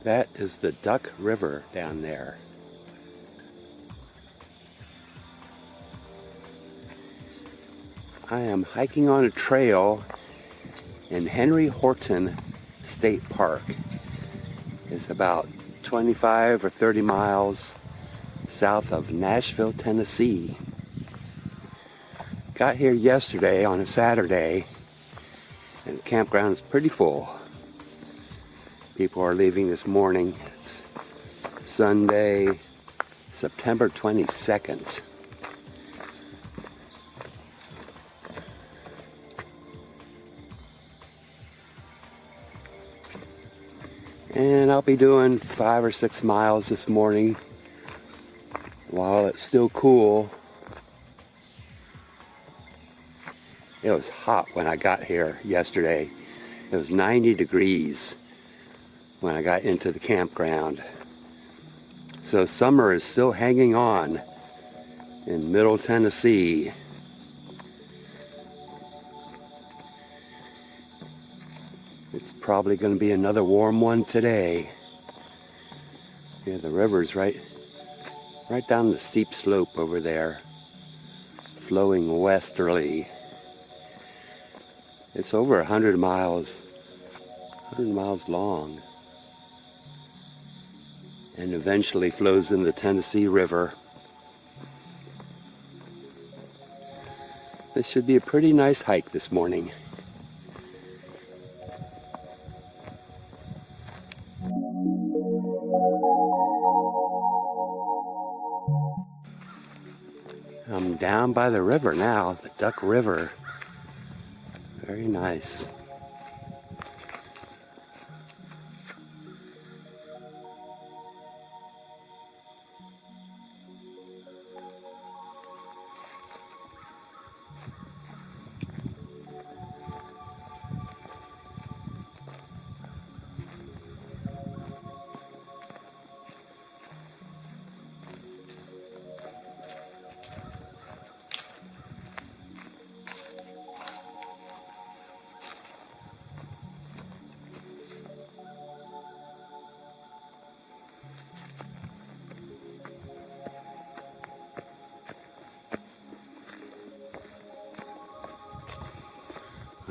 That is the Duck River down there. I am hiking on a trail in Henry Horton State Park. It's about 25 or 30 miles south of Nashville, Tennessee. Got here yesterday on a Saturday, and the campground is pretty full. People are leaving this morning. It's Sunday, September 22nd. And I'll be doing 5 or 6 miles this morning while it's still cool. It was hot when I got here yesterday. It was 90 degrees when I got into the campground. So summer is still hanging on in Middle Tennessee. It's probably going to be another warm one today. Yeah, the river's right down the steep slope over there, flowing westerly. It's over 100 miles long, and eventually flows in the Tennessee River. This should be a pretty nice hike this morning. I'm down by the river now, the Duck River. Very nice.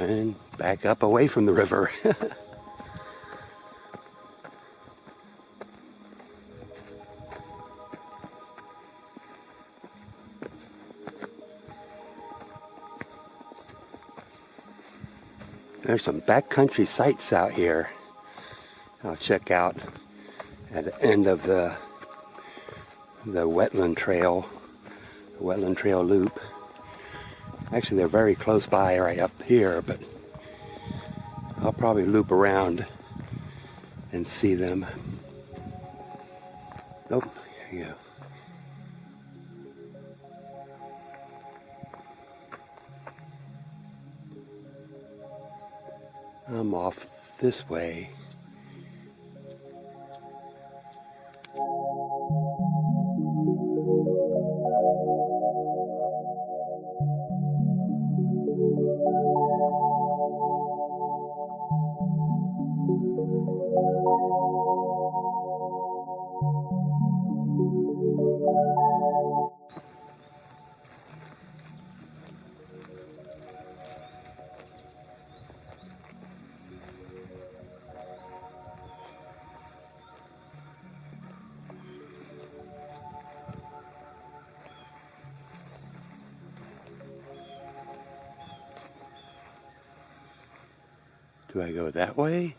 And back up away from the river. There's some backcountry sites out here I'll check out at the end of the wetland trail loop. Actually, they're very close by right up here, but I'll probably loop around and see them. Oh, here you go. I'm off this way. Do I go that way?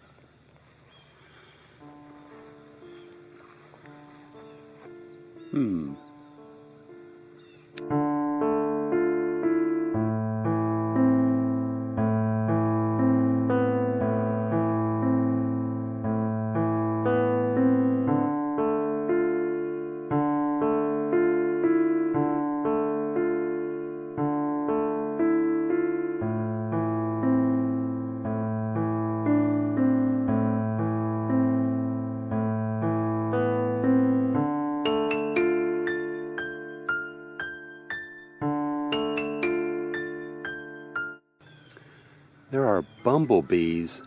There are bumblebees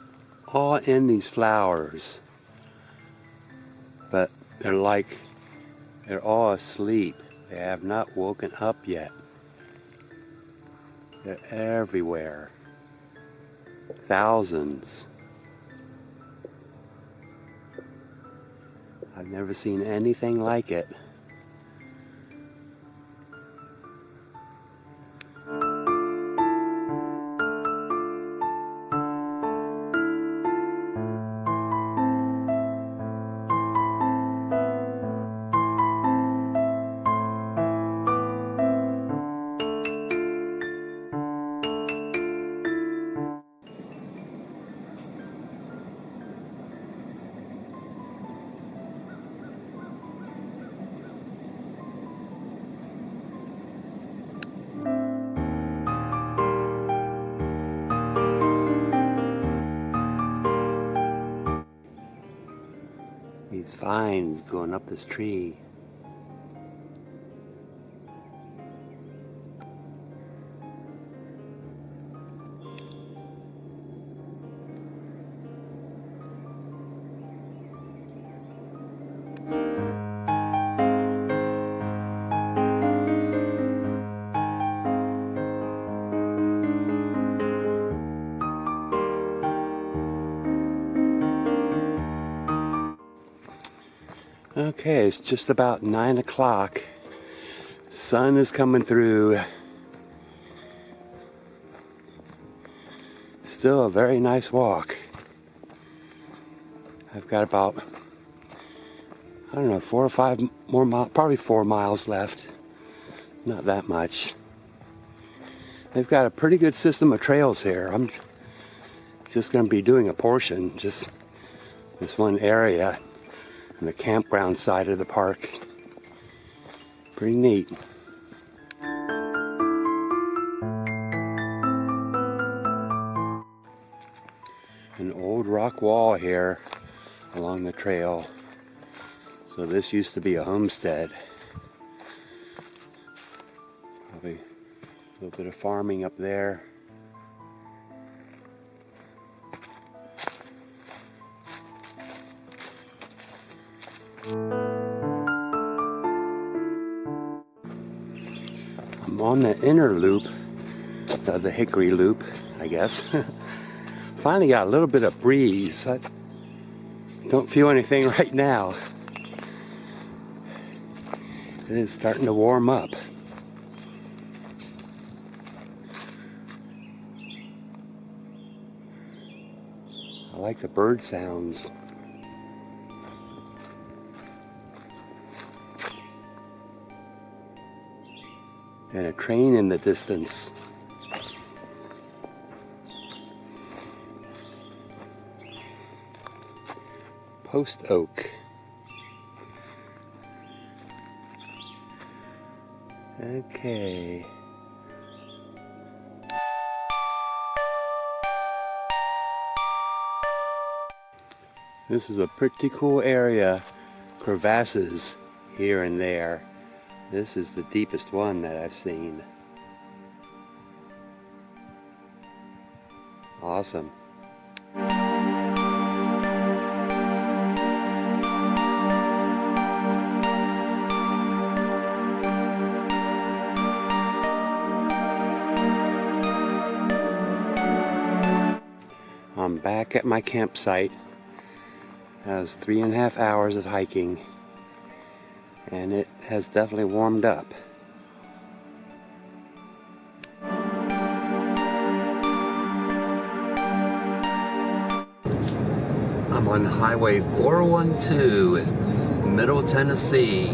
all in these flowers. They're all asleep. They have not woken up yet. They're everywhere. Thousands. I've never seen anything like it. These vines going up this tree. Okay, it's just about 9 o'clock. Sun is coming through. Still a very nice walk. I've got about, I don't know, 4 or 5 more miles, probably 4 miles left. Not that much. They've got a pretty good system of trails here. I'm just going to be doing a portion, just this one area. On the campground side of the park. Pretty neat. An old rock wall here along the trail. So this used to be a homestead. Probably a little bit of farming up there. I'm on the inner loop, the Hickory Loop, I guess. Finally got a little bit of breeze. I don't feel anything right now. It is starting to warm up. I like the bird sounds. And a train in the distance. Post Oak. Okay. This is a pretty cool area. Crevasses here and there. This is the deepest one that I've seen. Awesome. I'm back at my campsite. That was 3.5 hours of hiking. And it has definitely warmed up. I'm on Highway 412 in Middle Tennessee,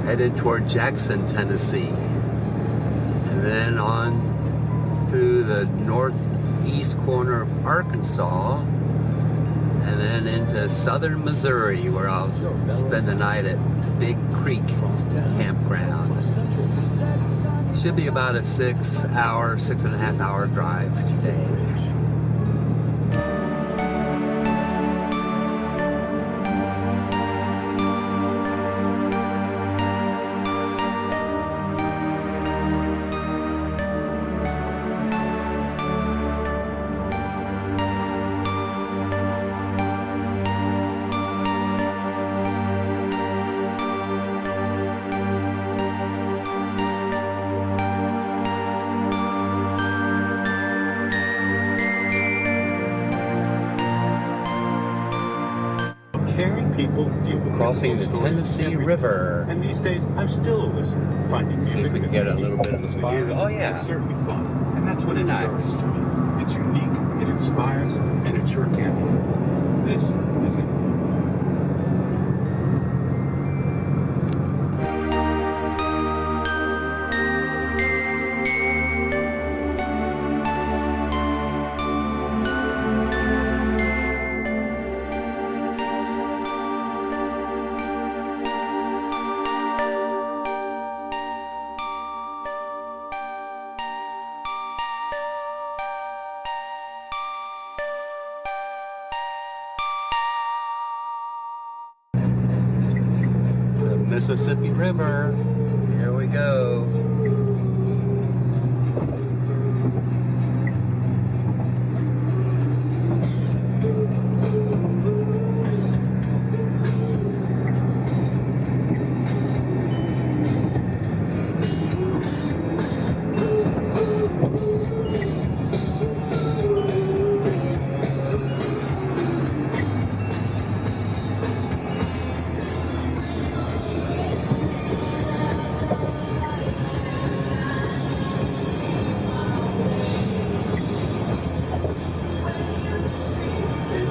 headed toward Jackson, Tennessee, and then on through the northeast corner of Arkansas, and then into southern Missouri, where I'll spend the night at Big Creek Campground. Should be about a 6.5 hour drive today. We'll deal with Crossing the stories Tennessee every River. day. And these days, I'm still a listener. Finding See if music we can that's get a unique, little bit of a view. Oh, yeah. It's certainly fun. And that's what it Nice. does to me. It's unique, it inspires, and it sure can be. This is it. The Mississippi River. Here we go.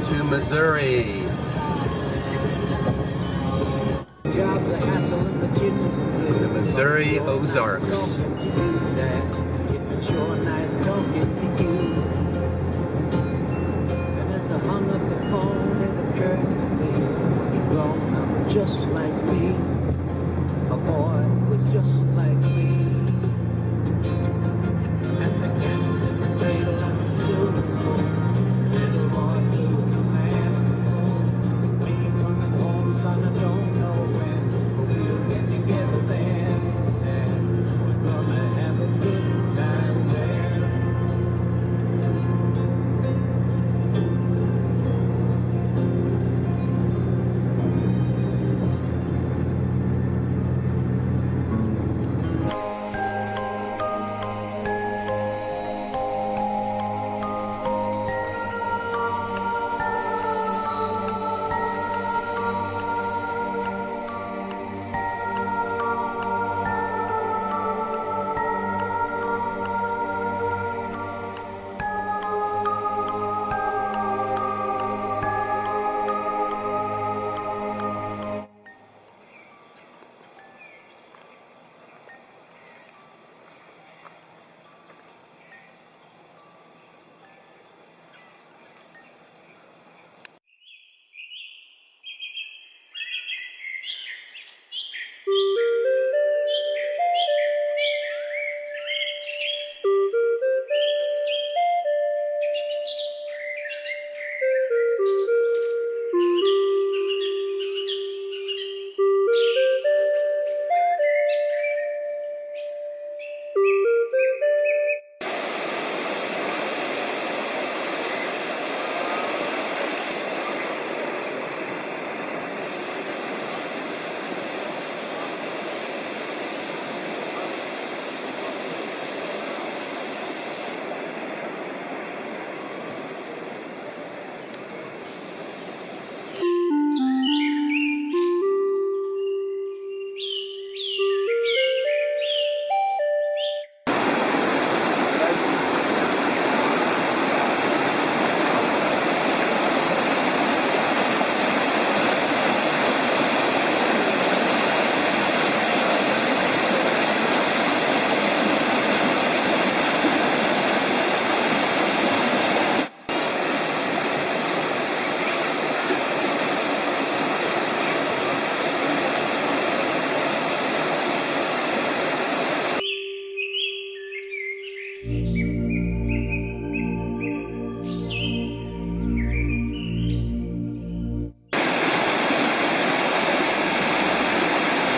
To Missouri. The Missouri Ozarks. Just like me, a boy was just like me, and the cats in the cradle and the silver spoon, little boy blue, man, me coming home, son, I don't know when, but we'll get together then, and we're gonna have a good time there.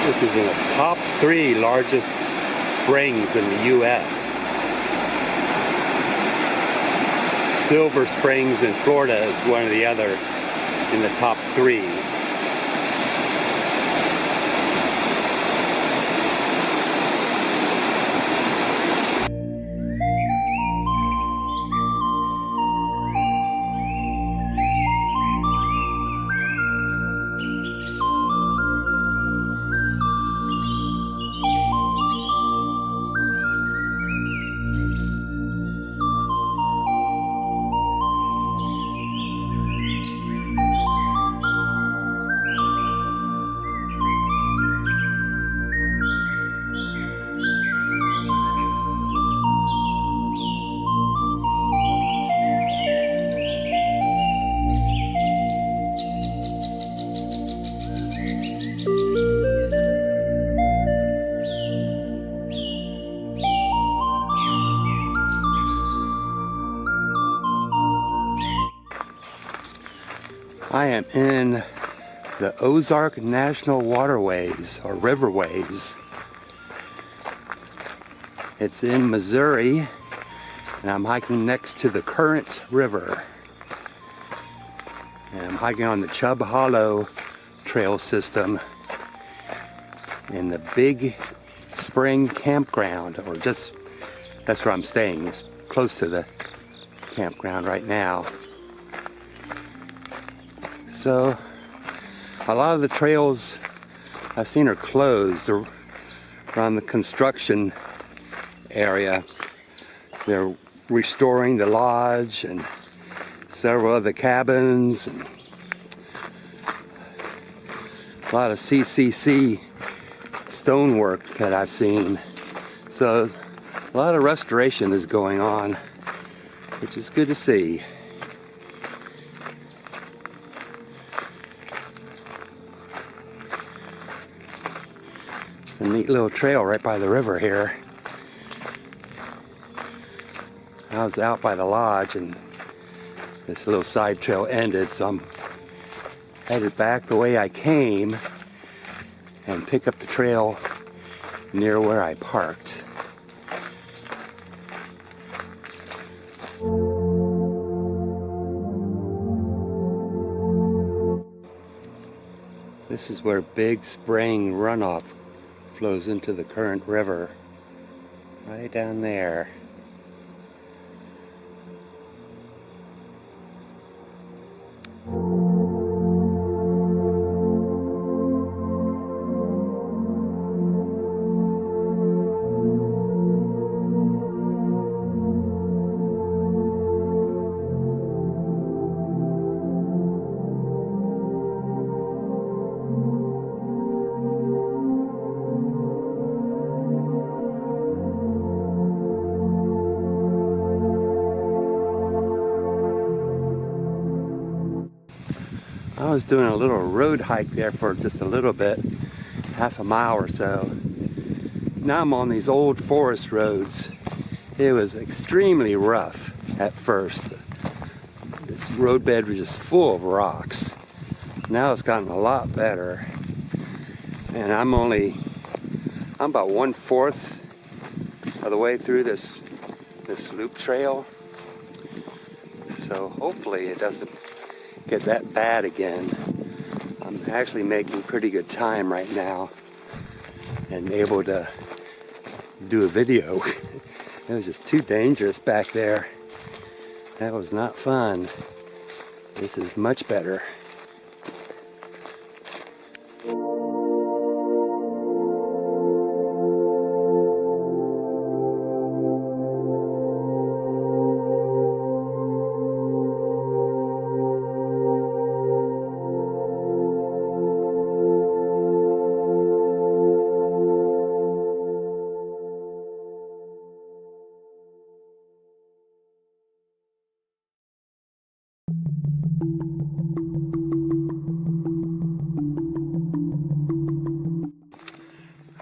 This is in the top 3 largest springs in the U.S. Silver Springs in Florida is one of the other in the top 3. I am in the Ozark National Waterways, or Riverways. It's in Missouri, and I'm hiking next to the Current River. And I'm hiking on the Chubb Hollow trail system in the Big Spring Campground, or just, that's where I'm staying. It's close to the campground right now. So a lot of the trails I've seen are closed around the construction area. They're restoring the lodge and several other cabins, and a lot of CCC stonework that I've seen. So a lot of restoration is going on, which is good to see. It's a neat little trail right by the river here. I was out by the lodge and this little side trail ended, so I'm headed back the way I came and pick up the trail near where I parked. This is where Big Spring runoff flows into the Current River, right down there. I was doing a little road hike there for just a little bit, half a mile or so. Now I'm on these old forest roads. It was extremely rough at first. This roadbed was just full of rocks. Now it's gotten a lot better. And I'm about 1/4 of the way through this loop trail. So hopefully it doesn't get that bad again. I'm actually making pretty good time right now and able to do a video. It was just too dangerous back there. That was not fun. This is much better.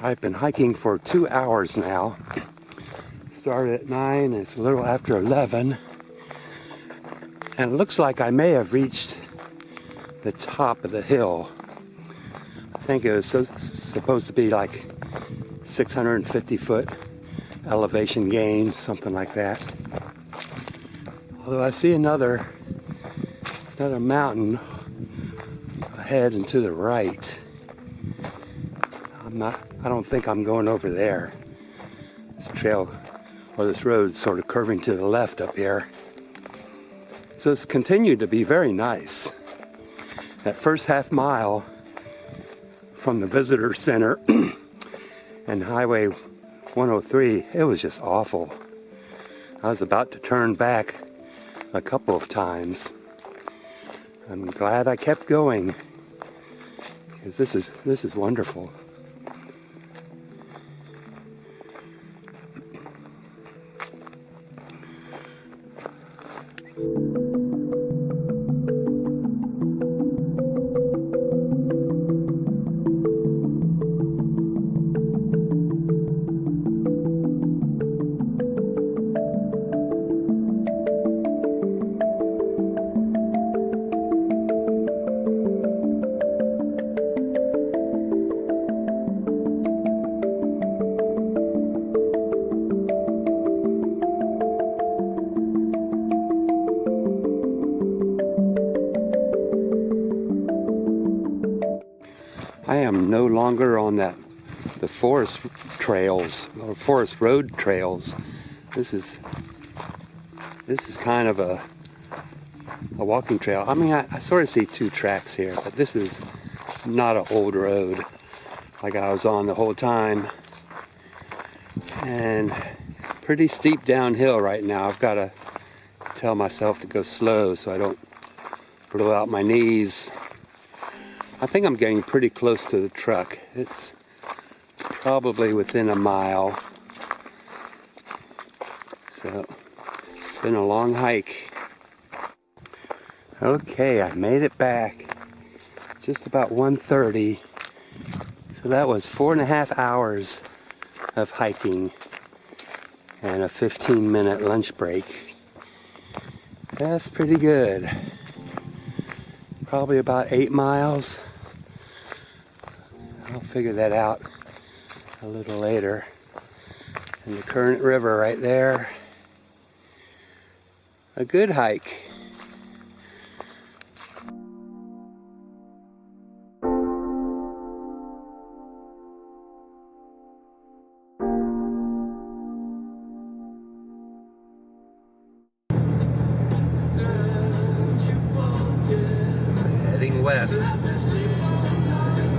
I've been hiking for 2 hours now. Started at 9, it's a little after 11. And it looks like I may have reached the top of the hill. I think it was supposed to be like 650 foot elevation gain, something like that. Although I see another mountain ahead and to the right. I don't think I'm going over there. This trail, or this road, is sort of curving to the left up here. So it's continued to be very nice. That first half mile from the visitor center and Highway 103, it was just awful. I was about to turn back a couple of times. I'm glad I kept going, because this is wonderful. the forest trails or forest road trails. This is kind of a walking trail. I mean, I sort of see two tracks here, but this is not an old road like I was on the whole time. And pretty steep downhill right now. I've got to tell myself to go slow so I don't blow out my knees. I think I'm getting pretty close to the truck. It's probably within a mile. So it's been a long hike. Okay, I made it back just about 1:30. So that was 4.5 hours of hiking and a 15-minute lunch break. That's pretty good. Probably about 8 miles. I'll figure that out a little later. And the Current River right there. A good hike. Heading west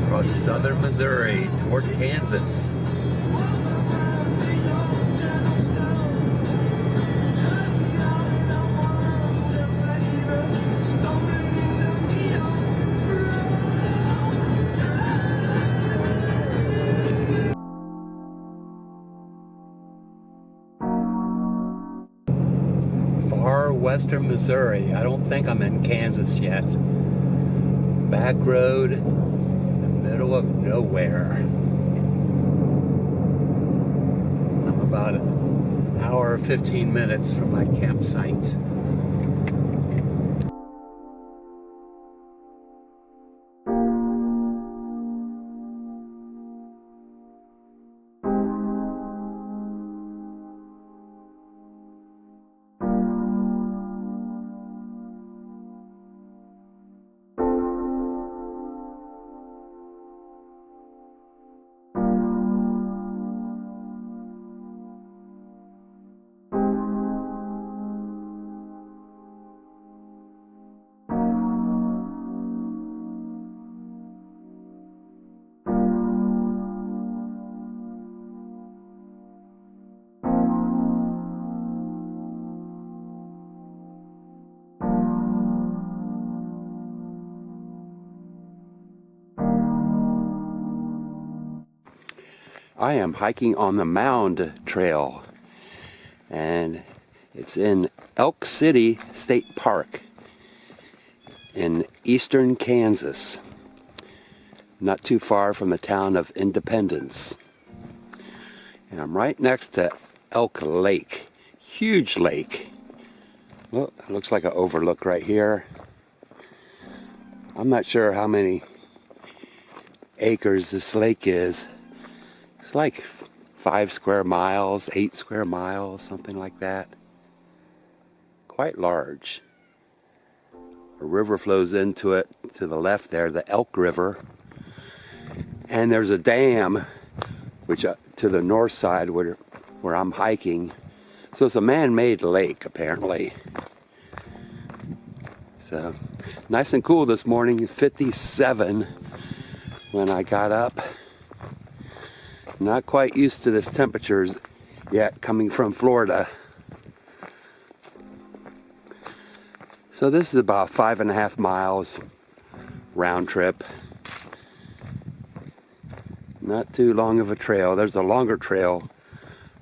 across southern Missouri toward Kansas. Far western Missouri. I don't think I'm in Kansas yet. Back road in the middle of nowhere. I'm about an hour 15 minutes from my campsite. I am hiking on the Mound Trail, and it's in Elk City State Park in eastern Kansas, not too far from the town of Independence. And I'm right next to Elk Lake, huge lake. Look, it looks like an overlook right here. I'm not sure how many acres this lake is. It's like 5 square miles, 8 square miles, something like that. Quite large. A river flows into it to the left there, the Elk River. And there's a dam, which to the north side where I'm hiking. So it's a man-made lake, apparently. So, nice and cool this morning, 57 when I got up. Not quite used to this temperatures yet, coming from Florida. So this is about 5.5 miles round trip. Not too long of a trail. There's a longer trail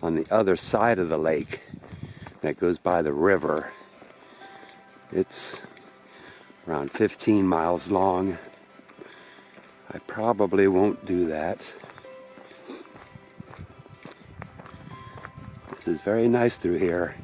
on the other side of the lake that goes by the river. It's around 15 miles long. I probably won't do that. This is very nice through here.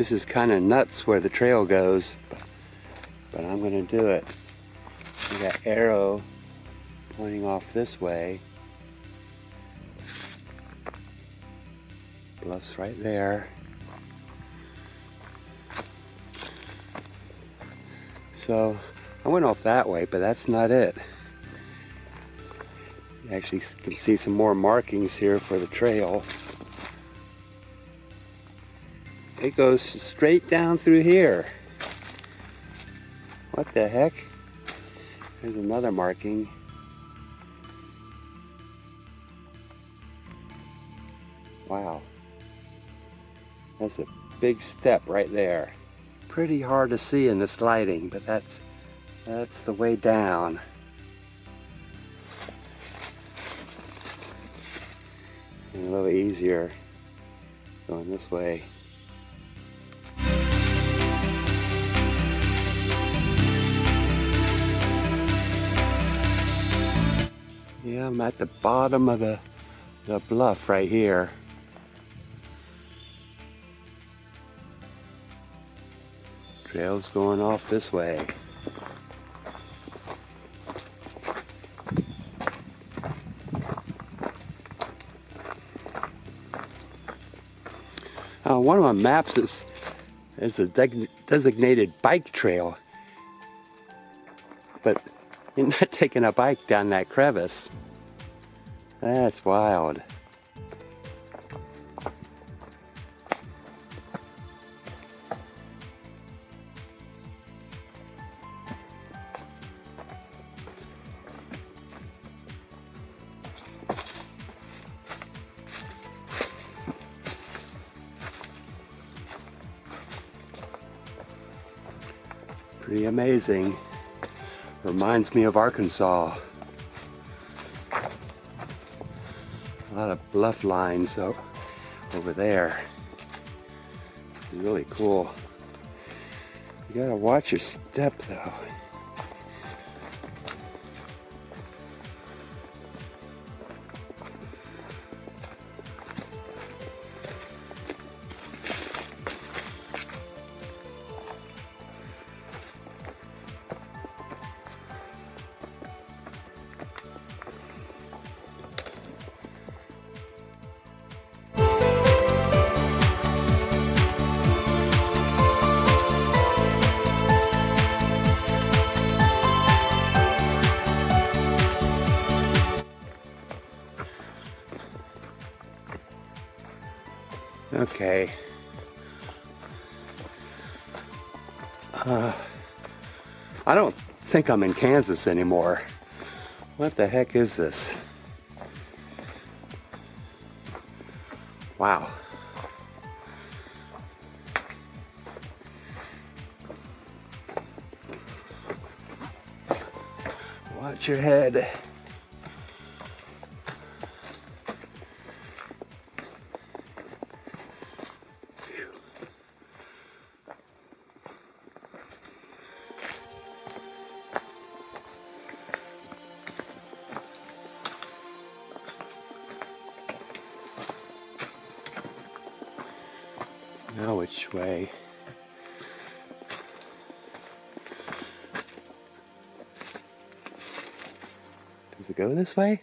This is kind of nuts where the trail goes, but I'm gonna do it. See that arrow pointing off this way. Bluff's right there. So I went off that way, but that's not it. You actually can see some more markings here for the trail. It goes straight down through here. What the heck? There's another marking. Wow. That's a big step right there. Pretty hard to see in this lighting, but that's the way down. And a little easier going this way. Yeah, I'm at the bottom of the bluff right here. Trail's going off this way. One of my maps is a designated bike trail, but you're not taking a bike down that crevice. That's wild. Pretty amazing. Reminds me of Arkansas. A lot of bluff lines over there. It's really cool. You gotta watch your step though. Okay. I don't think I'm in Kansas anymore. What the heck is this? Wow. Watch your head. Now which way? Does it go this way?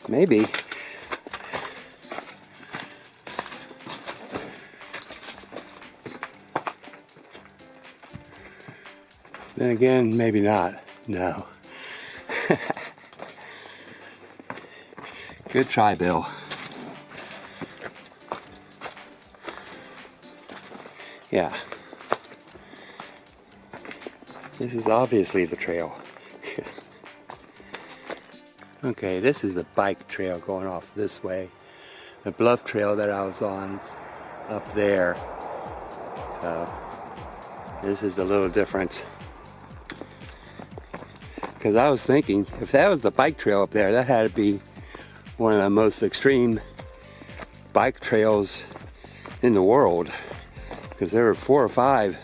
Maybe. Then again, maybe not. No. Good try, Bill. Yeah. This is obviously the trail. Okay, this is the bike trail going off this way. The bluff trail that I was on is up there. So this is a little difference. Because I was thinking, if that was the bike trail up there, that had to be one of the most extreme bike trails in the world. Because there were 4 or 5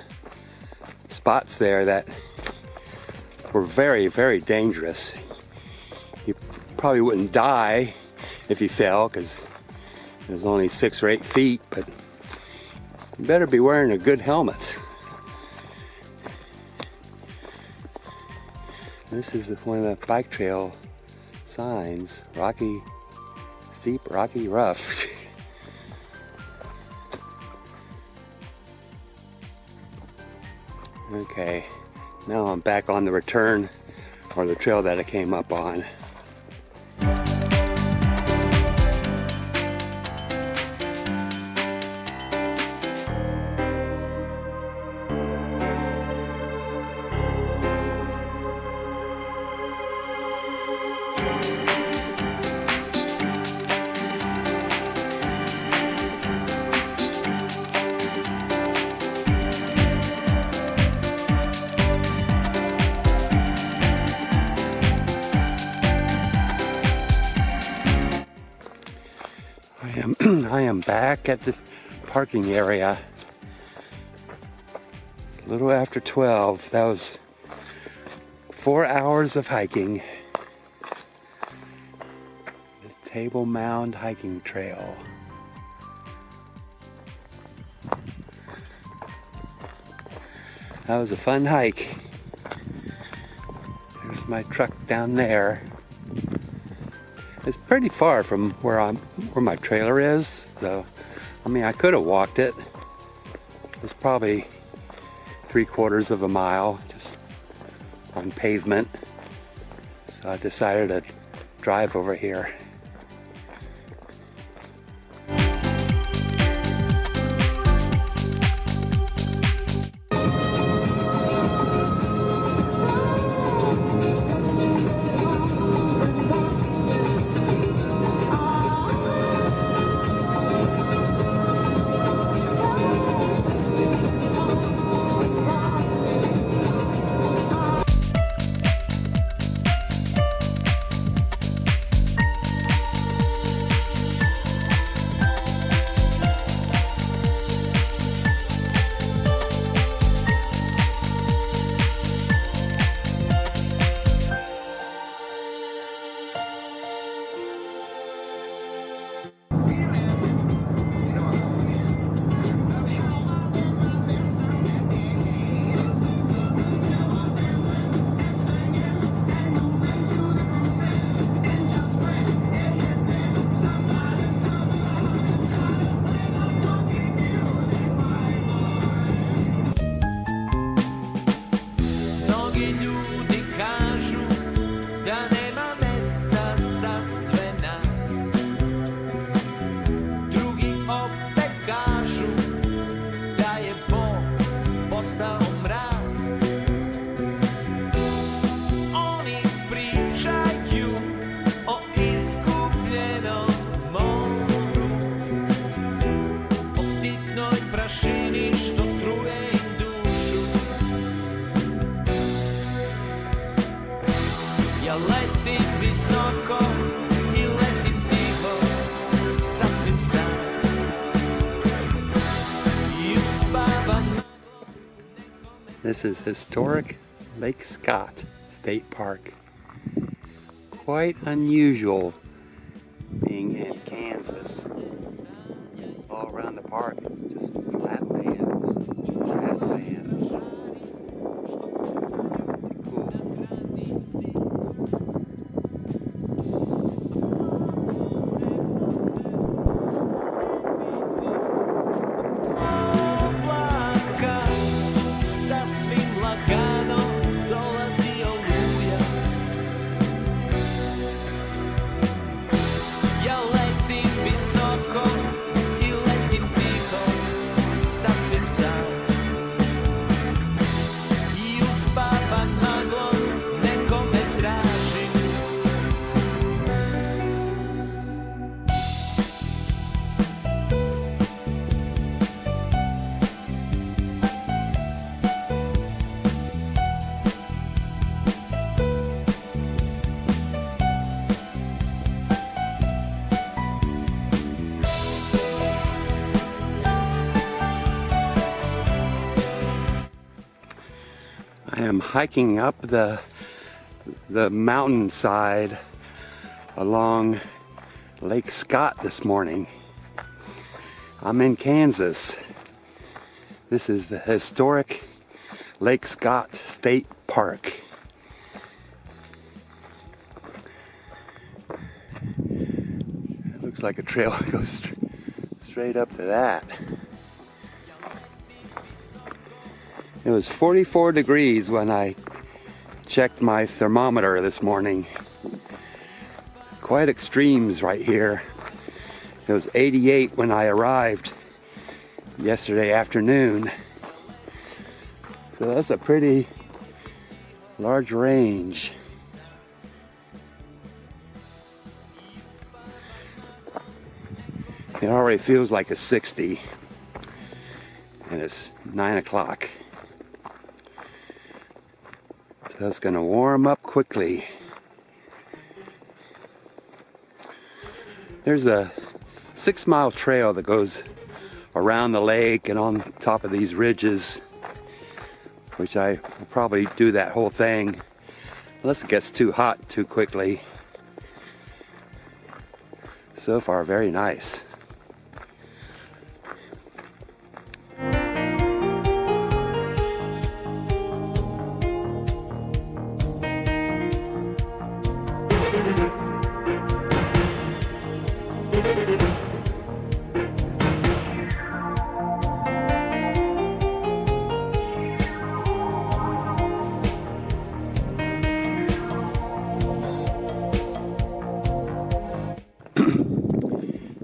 spots there that were very, very dangerous. You probably wouldn't die if you fell because it was only 6 or 8 feet, but You better be wearing a good helmet. This is one of the bike trail signs. Rocky, steep, rocky, rough. Okay, now I'm back on the return, or the trail that I came up on. I am back at the parking area. A little after 12. That was 4 hours of hiking. The Table Mound hiking trail. That was a fun hike. There's my truck down there. It's pretty far from where my trailer is, though. I mean, I could have walked it. It's probably 3/4 of a mile, just on pavement. So I decided to drive over here. This is historic Lake Scott State Park. Quite unusual being in Kansas. All around the park it's just flat lands, grasslands. Cool. I am hiking up the mountainside along Lake Scott this morning. I'm in Kansas. This is the historic Lake Scott State Park. It looks like a trail goes straight up to that. It was 44 degrees when I checked my thermometer this morning. Quite extremes right here. It was 88 when I arrived yesterday afternoon. So that's a pretty large range. It already feels like a 60, and it's 9 o'clock. So it's going to warm up quickly. There's a 6-mile trail that goes around the lake and on top of these ridges, which I will probably do that whole thing unless it gets too hot too quickly. So far, very nice.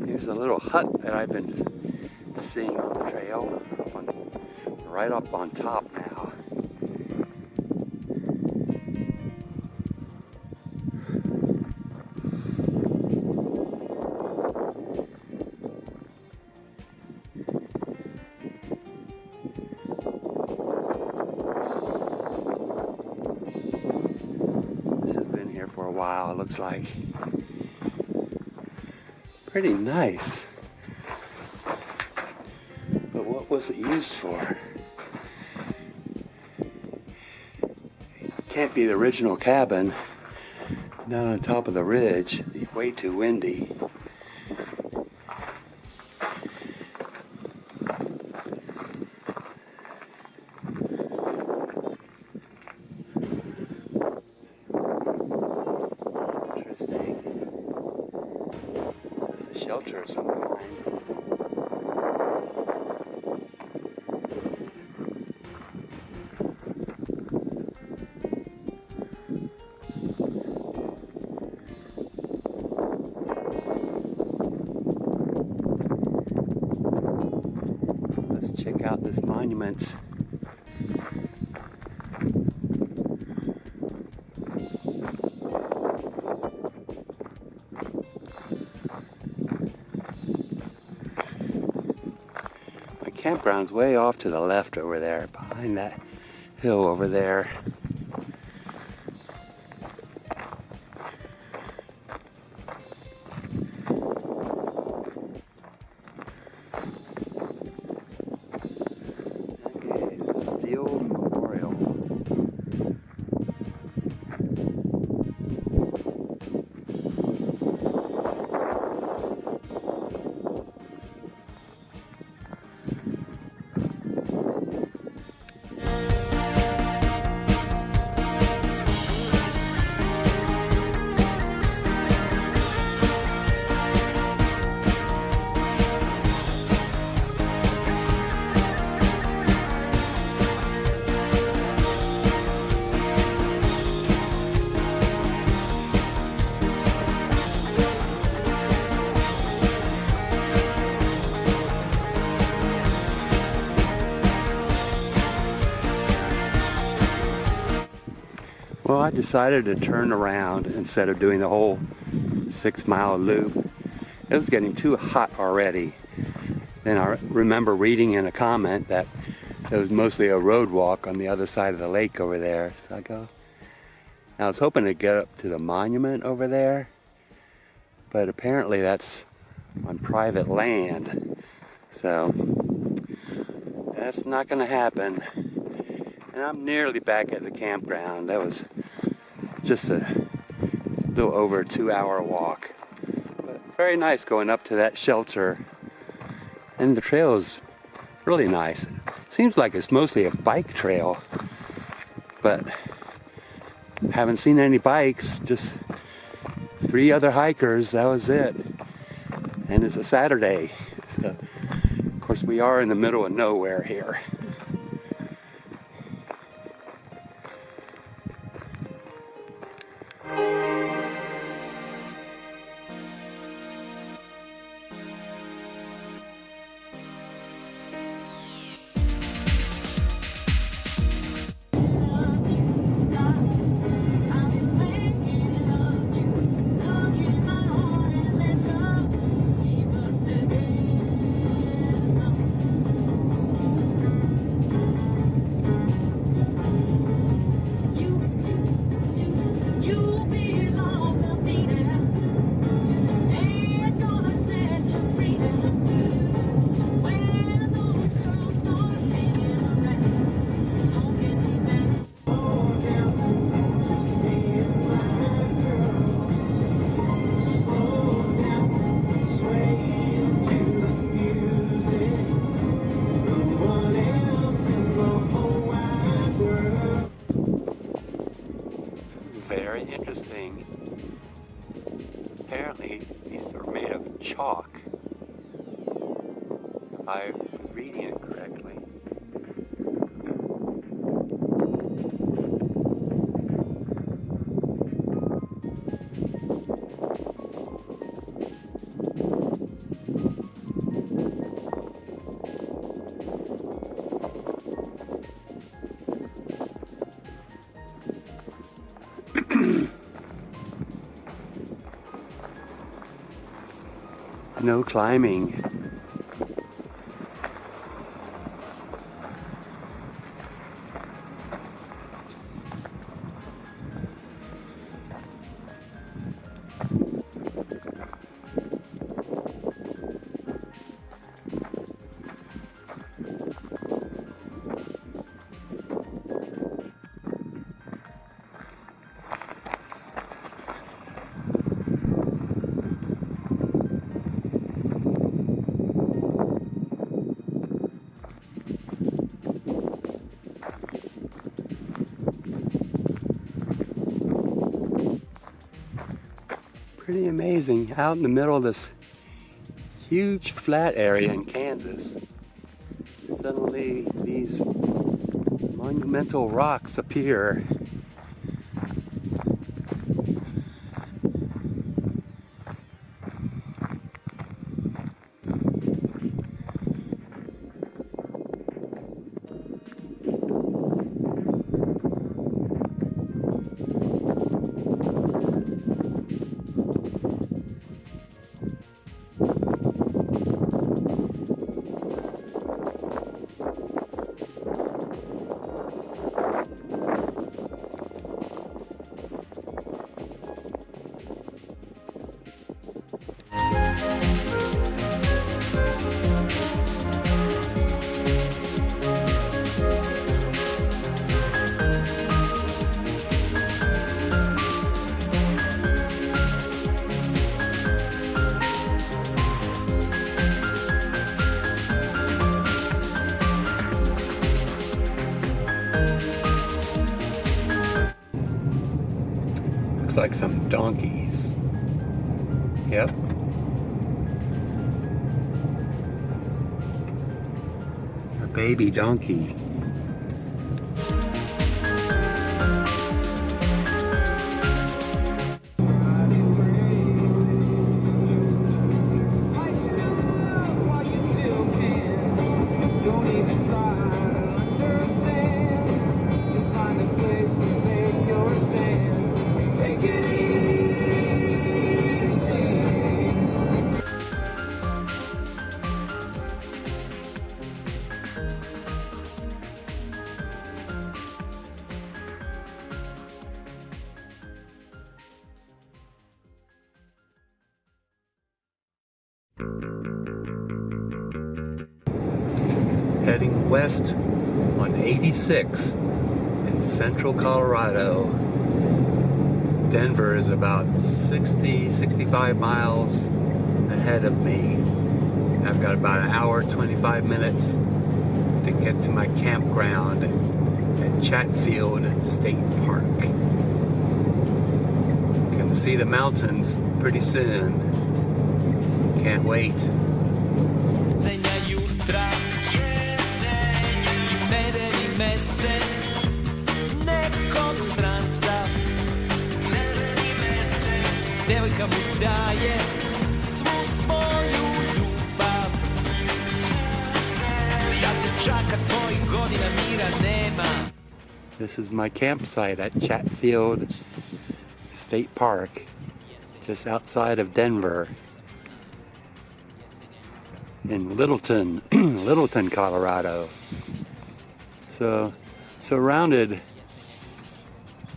Here's a little hut that I've been seeing on the trail, right up on top now. This has been here for a while, it looks like. Pretty nice. But what was it used for? Can't be the original cabin down on top of the ridge. It's way too windy. Interesting. It's a shelter of some kind. Let's check out this monument. My campground's way off to the left over there, behind that hill over there. Okay, it's the Steel Memorial. Well, I decided to turn around instead of doing the whole 6-mile loop. It was getting too hot already. Then I remember reading in a comment that it was mostly a road walk on the other side of the lake over there. So I go, I was hoping to get up to the monument over there, but apparently that's on private land. So that's not going to happen. And I'm nearly back at the campground. That was just a little over a 2-hour walk. But very nice going up to that shelter. And the trail is really nice. It's Seems like it's mostly a bike trail, but haven't seen any bikes, just 3 other hikers, that was it. And it's a Saturday. So, of course, we are in the middle of nowhere here. Very interesting. Apparently, these are made of chalk, if I was reading it correctly. No climbing. Pretty amazing, out in the middle of this huge flat area in Kansas, suddenly these monumental rocks appear. Like some donkeys. Yep. A baby donkey. Heading west on 86 in central Colorado. Denver is about 65 miles ahead of me. I've got about an hour, 25 minutes to to get to my campground at Chatfield State Park. Gonna see the mountains pretty soon. Can't wait. Budzenia jutra i nedeljni mesec nekog stranca. Devojka mu daje svu svoju ljubav. Za dečaka tvojih godina mira nema. This is my campsite at Chatfield State Park, just outside of Denver, in Littleton, Littleton, Colorado. So, surrounded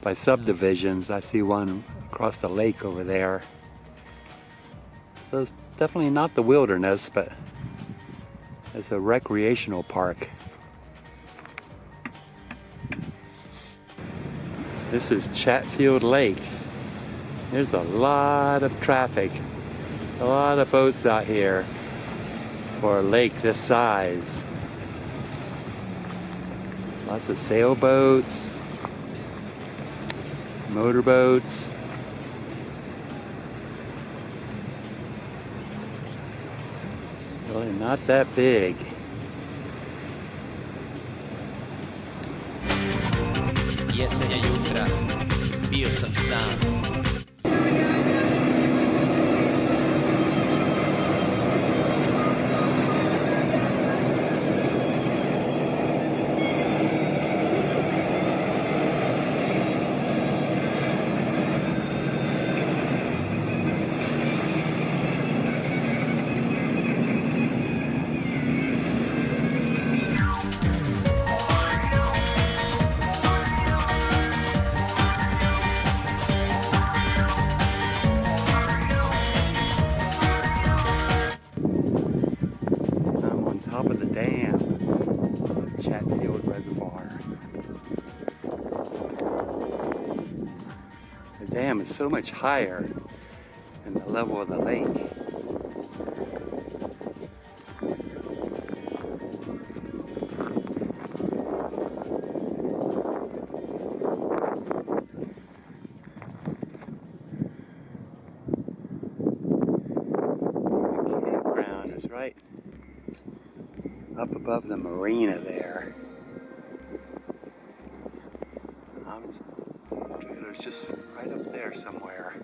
by subdivisions. I see one across the lake over there. So it's definitely not the wilderness, but it's a recreational park. This is Chatfield Lake. There's a lot of traffic, a lot of boats out here for a lake this size. Lots of sailboats, motorboats. Really not that big. Jesenja jutra, bio sam sam. Top of the dam, Chatfield Reservoir. The dam is so much higher than the level of the lake. The campground is right up above the marina there. Trailer's just right up there somewhere.